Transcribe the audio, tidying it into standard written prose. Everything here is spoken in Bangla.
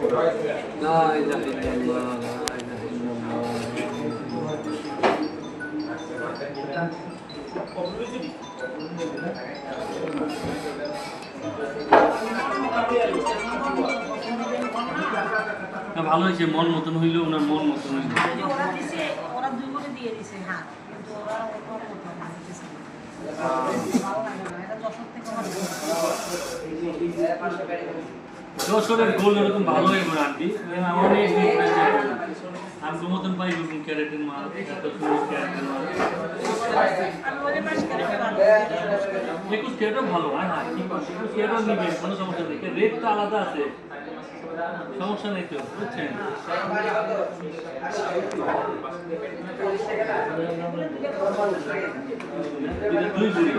লা ইলাহা ইল্লাল্লাহ, লা ইলাহা ইল্লাল্লাহ। না ভালো হয়েছে, মন মতন হইলো, ওনার মন মতন হইলো। ওরা দিছে, ওরা দুই করে দিয়ে দিছে হাত, কিন্তু ওরা ওর মতো না দিতেছে না। ভালো লাগে না, এটা যশোর থেকে যশোরের গোল এরকম ভালো হয়ে গেল আন্টি, অনেক আমগো মতন পাই এরকম ক্যারেটের মাল, এত সুন্দর ক্যারেটের মাল। আমি ওদের পাশে থেকে ভালো। 21 ক্যারেটও ভালো, হ্যাঁ হ্যাঁ, 21 ক্যারেটও নিবে, কোনো সমস্যা নেই, রেট তো আলাদা আছে, সমস্যা নেই তো, বুঝছেন? দুই বুড়ি